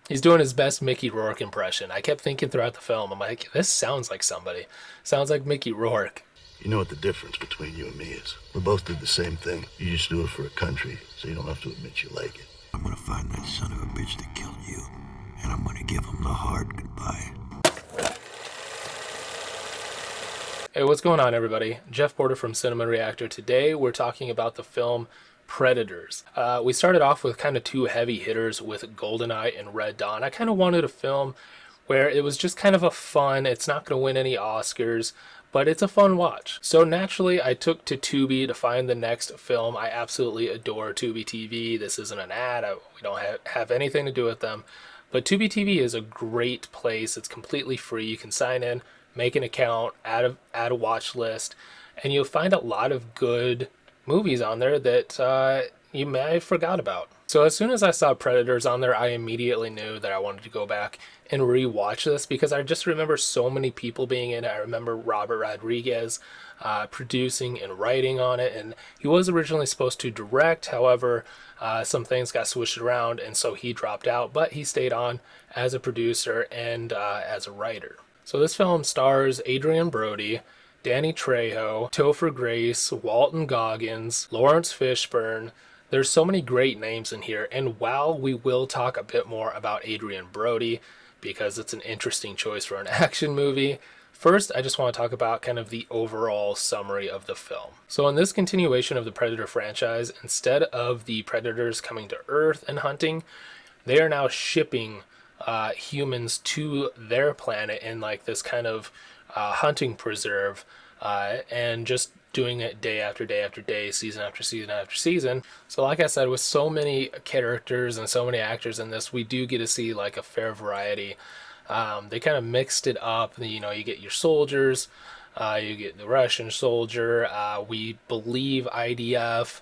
He's doing his best Mickey Rourke impression. I kept thinking throughout the film, I'm like, this sounds like somebody. Sounds like Mickey Rourke. You know what the difference between you and me is? We both did the same thing. You just do it for a country, so you don't have to admit you like it. I'm gonna find that son of a bitch that killed you, and I'm gonna give him the hard goodbye. Hey, what's going on, everybody? Jeff Porter from Cinema Reactor. Today, we're talking about the film Predators. We started off with kind of two heavy hitters with GoldenEye and Red Dawn. I kind of wanted a film where it was just kind of a fun, it's not going to win any Oscars, but it's a fun watch. So naturally, I took to Tubi to find the next film. I absolutely adore Tubi TV. This isn't an ad. We don't have anything to do with them. But Tubi TV is a great place. It's completely free. You can sign in, make an account, add a watch list, and you'll find a lot of good movies on there that you may have forgot about. So as soon as I saw Predators on there, I immediately knew that I wanted to go back and rewatch this because I just remember so many people being in it. I remember Robert Rodriguez producing and writing on it, and he was originally supposed to direct. However, some things got switched around, and so he dropped out, but he stayed on as a producer and as a writer. So this film stars Adrian Brody, Danny Trejo, Topher Grace, Walton Goggins, Lawrence Fishburne. There's so many great names in here, and while we will talk a bit more about Adrian Brody, because it's an interesting choice for an action movie, first I just want to talk about kind of the overall summary of the film. So in this continuation of the Predator franchise, instead of the Predators coming to Earth and hunting, they are now shipping humans to their planet in like this kind of hunting preserve, and just doing it day after day after day, season after season after season. So like I said, with so many characters and so many actors in this, we do get to see like a fair variety. They kind of mixed it up. You know, you get your soldiers, you get the Russian soldier, we believe IDF,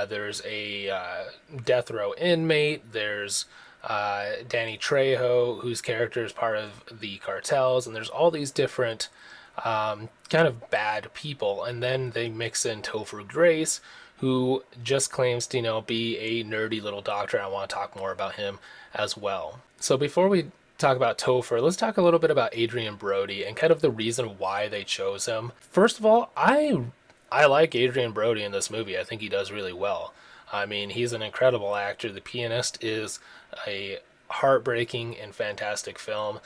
there's a death row inmate, there's Danny Trejo, whose character is part of the cartels, and there's all these different kind of bad people. And then they mix in Topher Grace, who just claims to, be a nerdy little doctor. I want to talk more about him as well. So before we talk about Topher, let's talk a little bit about Adrian Brody and kind of the reason why they chose him. First of all, I like Adrian Brody in this movie. I think he does really well. I mean, he's an incredible actor. The Pianist is a heartbreaking and fantastic film.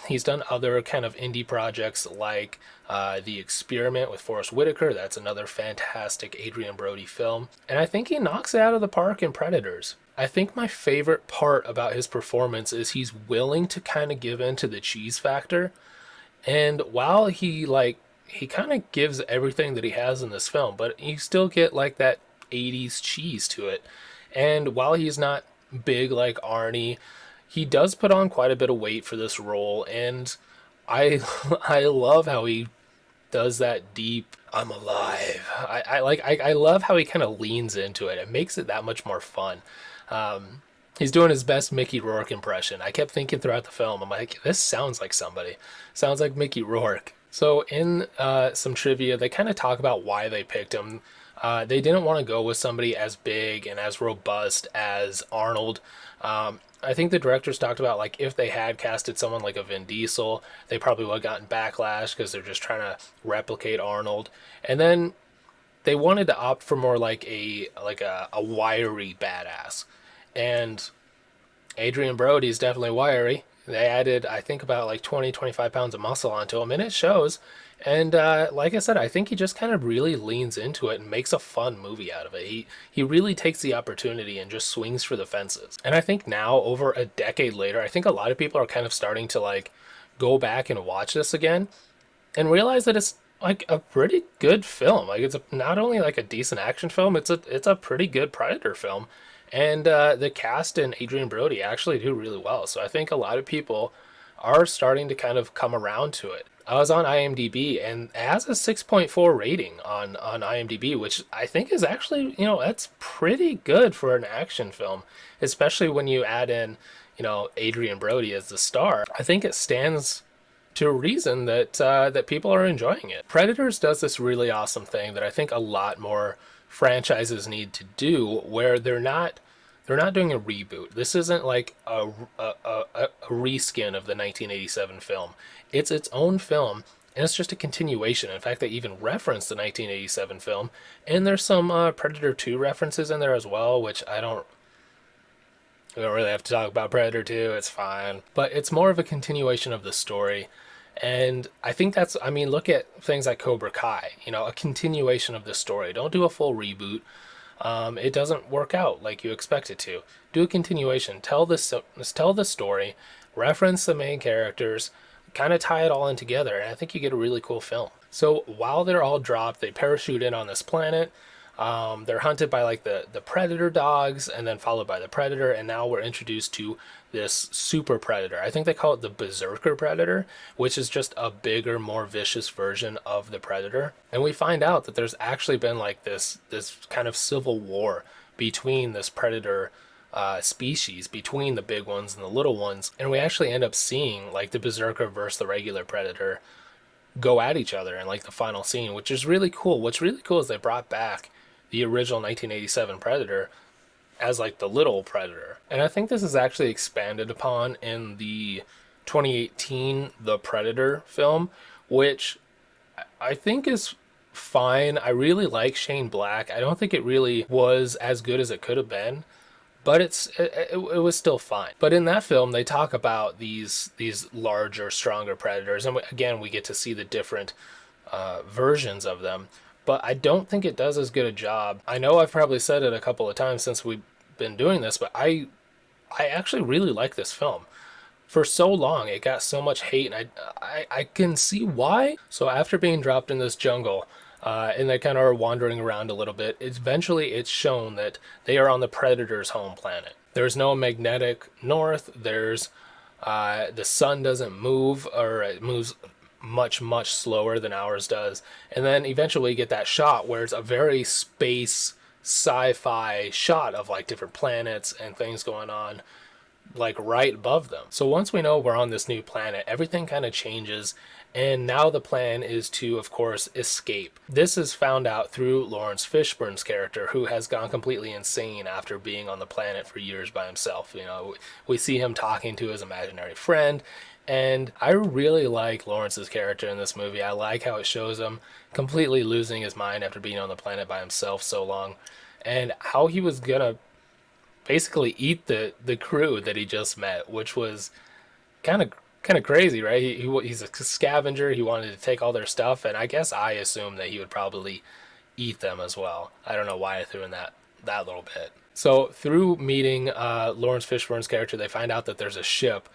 He's done other kind of indie projects like The Experiment with Forrest Whitaker. That's another fantastic Adrian Brody film. And I think he knocks it out of the park in Predators. I think my favorite part about his performance is he's willing to kind of give in to the cheese factor. And while he kind of gives everything that he has in this film, but you still get like that 80s cheese to it. And while he's not big like Arnie, he does put on quite a bit of weight for this role, and I I love how he does that deep "I'm alive." I love how he kind of leans into it. It makes it that much more fun. He's doing his best Mickey Rourke impression. I kept thinking throughout the film, I'm like, this sounds like somebody. Sounds like Mickey Rourke. So in some trivia, they kind of talk about why they picked him. They didn't want to go with somebody as big and as robust as Arnold. I think the directors talked about like if they had casted someone like a Vin Diesel, they probably would have gotten backlash because they're just trying to replicate Arnold. And then they wanted to opt for more like a wiry badass. And Adrian Brody is definitely wiry. They added, I think, about like 25 pounds of muscle onto him, and it shows. And like I said, I think he just kind of really leans into it and makes a fun movie out of it. He really takes the opportunity and just swings for the fences. And I think now, over a decade later, I think a lot of people are kind of starting to like go back and watch this again and realize that it's like a pretty good film. Like not only like a decent action film, it's a pretty good Predator film. And the cast and Adrian Brody actually do really well. So I think a lot of people are starting to kind of come around to it. I was on IMDb, and it has a 6.4 rating on IMDb, which I think is actually, that's pretty good for an action film, especially when you add in, Adrian Brody as the star. I think it stands to a reason that people are enjoying it. Predators does this really awesome thing that I think a lot more franchises need to do, where they're not They're not doing a reboot. This isn't like a reskin of the 1987 film. It's its own film, and it's just a continuation. In fact, they even reference the 1987 film, and there's some Predator 2 references in there as well, which we don't really have to talk about Predator 2, it's fine. But it's more of a continuation of the story. And I think look at things like Cobra Kai, a continuation of the story. Don't do a full reboot. It doesn't work out like you expect it to. Do a continuation. Tell the story, reference the main characters, kind of tie it all in together, and I think you get a really cool film. So while they're all dropped, they parachute in on this planet. They're hunted by like the predator dogs, and then followed by the predator, and now we're introduced to this super predator. I think they call it the berserker predator, which is just a bigger, more vicious version of the predator. And we find out that there's actually been like this kind of civil war between this predator species, between the big ones and the little ones, and we actually end up seeing like the berserker versus the regular predator go at each other in like the final scene, which is really cool. What's really cool is they brought back the original 1987 Predator as like the little predator. And I think this is actually expanded upon in the 2018 The Predator film, which I think is fine. I really like Shane Black. I don't think it really was as good as it could have been, but it was still fine. But in that film, they talk about these larger, stronger predators, and again, we get to see the different versions of them. But I don't think it does as good a job. I know I've probably said it a couple of times since we've been doing this, but I actually really like this film. For so long, it got so much hate, and I can see why. So after being dropped in this jungle, and they kind of are wandering around a little bit, eventually it's shown that they are on the Predator's home planet. There's no magnetic north. There's the sun doesn't move, or it moves much slower than ours does. And then eventually you get that shot where it's a very space sci-fi shot of like different planets and things going on like right above them. So once we know we're on this new planet, everything kind of changes, and now the plan is to, of course, escape. This is found out through Lawrence Fishburne's character, who has gone completely insane after being on the planet for years by himself. We see him talking to his imaginary friend, and I really like Lawrence's character in this movie. I like how it shows him completely losing his mind after being on the planet by himself so long, and how he was gonna basically eat the crew that he just met, which was kind of crazy, right? He's a scavenger. He wanted to take all their stuff, and I guess I assumed that he would probably eat them as well. I don't know why I threw in that little bit. So through meeting Lawrence Fishburne's character, they find out that there's a ship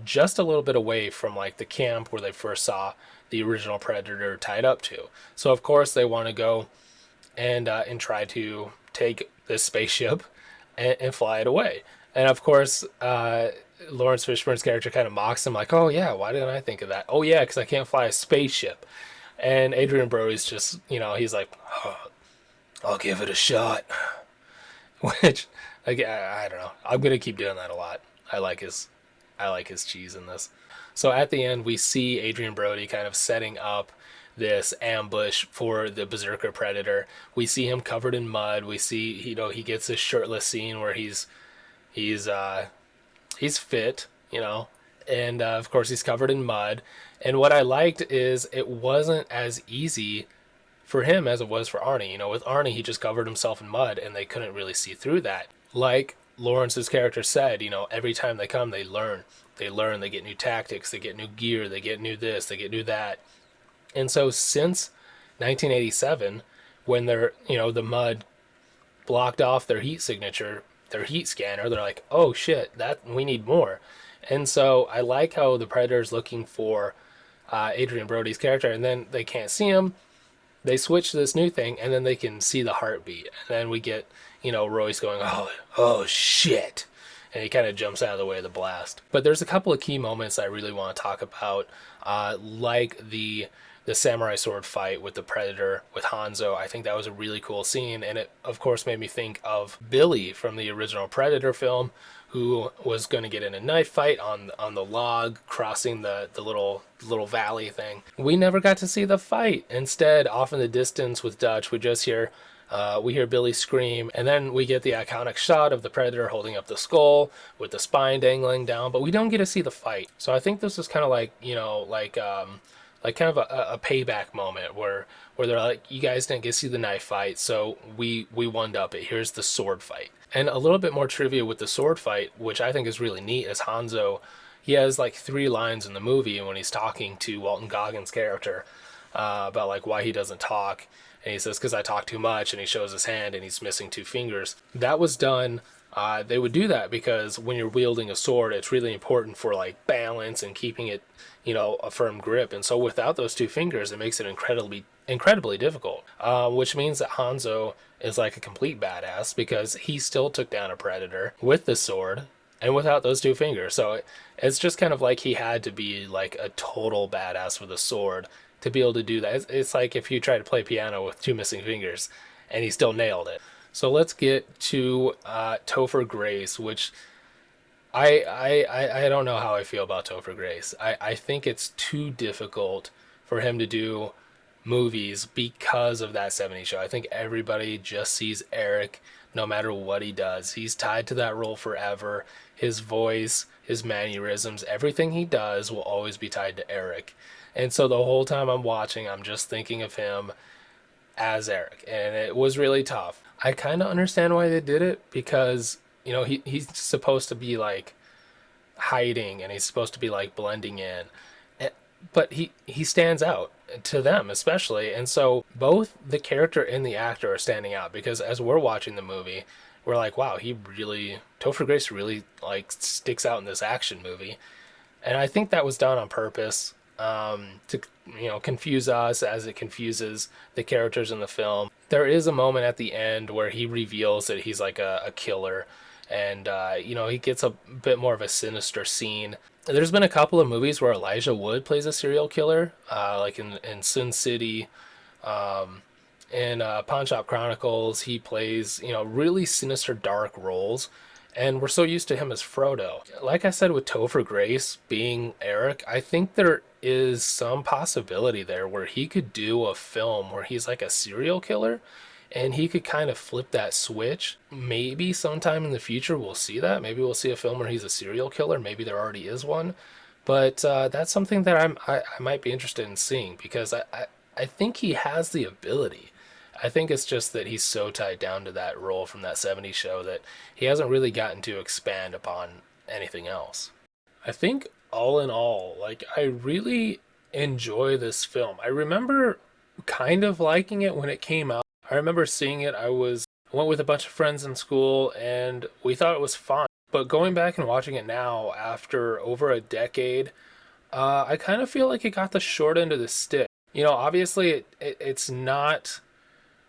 just a little bit away from like the camp where they first saw the original Predator tied up to. So of course they want to go and try to take this spaceship and fly it away. And of course, Lawrence Fishburne's character kind of mocks him like, oh yeah, why didn't I think of that? Oh yeah, because I can't fly a spaceship. And Adrian Brody's just, he's like, oh, I'll give it a shot. Which, like, I don't know. I'm going to keep doing that a lot. I like his cheese in this. So at the end, we see Adrian Brody kind of setting up this ambush for the Berserker Predator. We see him covered in mud. We see, he gets this shirtless scene where he's fit, and of course he's covered in mud. And what I liked is it wasn't as easy for him as it was for Arnie. With Arnie, he just covered himself in mud and they couldn't really see through that. Like Lawrence's character said, every time they come, they learn, they get new tactics, they get new gear, they get new this, they get new that. And so since 1987, when they're, the mud blocked off their heat signature, their heat scanner, they're like, oh shit, we need more. And so I like how the Predator's looking for Adrian Brody's character, and then they can't see him. They switch to this new thing, and then they can see the heartbeat. And then we get, Royce going, oh shit. And he kind of jumps out of the way of the blast. But there's a couple of key moments I really want to talk about, like the samurai sword fight with the Predator, with Hanzo. I think that was a really cool scene, and it, of course, made me think of Billy from the original Predator film, who was going to get in a knife fight on the log, crossing the little valley thing. We never got to see the fight. Instead, off in the distance with Dutch, we just hear We hear Billy scream, and then we get the iconic shot of the Predator holding up the skull with the spine dangling down, but we don't get to see the fight. So I think this is kind of like, like kind of a payback moment where they're like, you guys didn't get to see the knife fight, so we one up it. Here's the sword fight. And a little bit more trivia with the sword fight, which I think is really neat, is Hanzo, he has like 3 lines in the movie when he's talking to Walton Goggins' character about like why he doesn't talk. And he says, because I talk too much, and he shows his hand and he's missing 2 fingers. That was done. They would do that because when you're wielding a sword, it's really important for like balance and keeping it, a firm grip. And so without those 2 fingers, it makes it incredibly difficult, which means that Hanzo is like a complete badass because he still took down a Predator with the sword and without those 2 fingers. So it's just kind of like he had to be like a total badass with a sword to be able to do that. It's like if you try to play piano with 2 missing fingers and he still nailed it. So let's get to Topher Grace, which I don't know how I feel about Topher Grace. I think it's too difficult for him to do movies because of that 70s show. I think everybody just sees Eric no matter what he does. He's tied to that role forever. His voice, his mannerisms, everything he does will always be tied to Eric. And so the whole time I'm watching, I'm just thinking of him as Eric. And it was really tough. I kind of understand why they did it because, he's supposed to be like hiding and he's supposed to be like blending in. But he stands out to them especially. And so both the character and the actor are standing out because as we're watching the movie, we're like, wow, Topher Grace really like sticks out in this action movie. And I think that was done on purpose to confuse us as it confuses the characters in the film. There is a moment at the end where he reveals that he's like a killer, and he gets a bit more of a sinister scene. There's been a couple of movies where Elijah Wood plays a serial killer, like in Sin City, in Pawn Shop Chronicles. He plays really sinister, dark roles. And we're so used to him as Frodo. Like I said with Topher Grace being Eric, I think there is some possibility there where he could do a film where he's like a serial killer and he could kind of flip that switch. Maybe sometime in the future we'll see that. Maybe we'll see a film where he's a serial killer. Maybe there already is one. But that's something that I might be interested in seeing because I think he has the ability. I think it's just that he's so tied down to that role from that 70s show that he hasn't really gotten to expand upon anything else. I think all in all, like, I really enjoy this film. I remember kind of liking it when it came out. I remember seeing it. I went with a bunch of friends in school and we thought it was fun. But going back and watching it now after over a decade, I kind of feel like it got the short end of the stick. Obviously it's not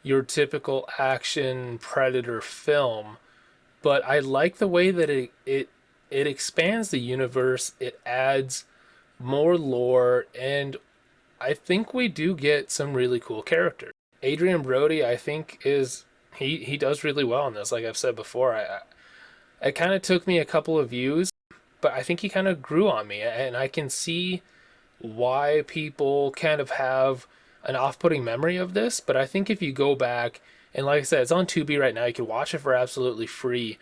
your typical action Predator film, but I like the way that it expands the universe. It adds more lore, and I think we do get some really cool characters. Adrian Brody, I think, he does really well in this. Like I've said before, it kind of took me a couple of views, but I think he kind of grew on me, and I can see why people kind of have an off-putting memory of this. But I think if you go back, and like I said, it's on Tubi right now, you can watch it for absolutely free.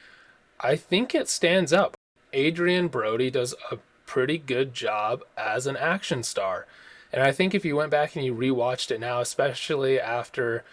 I think it stands up. Adrian Brody does a pretty good job as an action star. And I think if you went back and you rewatched it now, especially after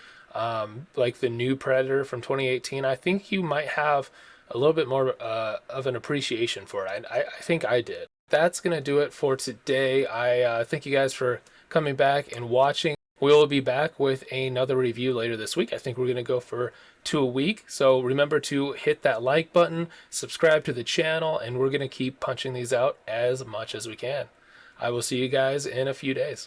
like the new Predator from 2018, I think you might have a little bit more of an appreciation for it. I think I did. That's going to do it for today. I thank you guys for coming back and watching. We'll be back with another review later this week. I think we're going to go for 2 a week. So remember to hit that like button, subscribe to the channel, and we're going to keep punching these out as much as we can. I will see you guys in a few days.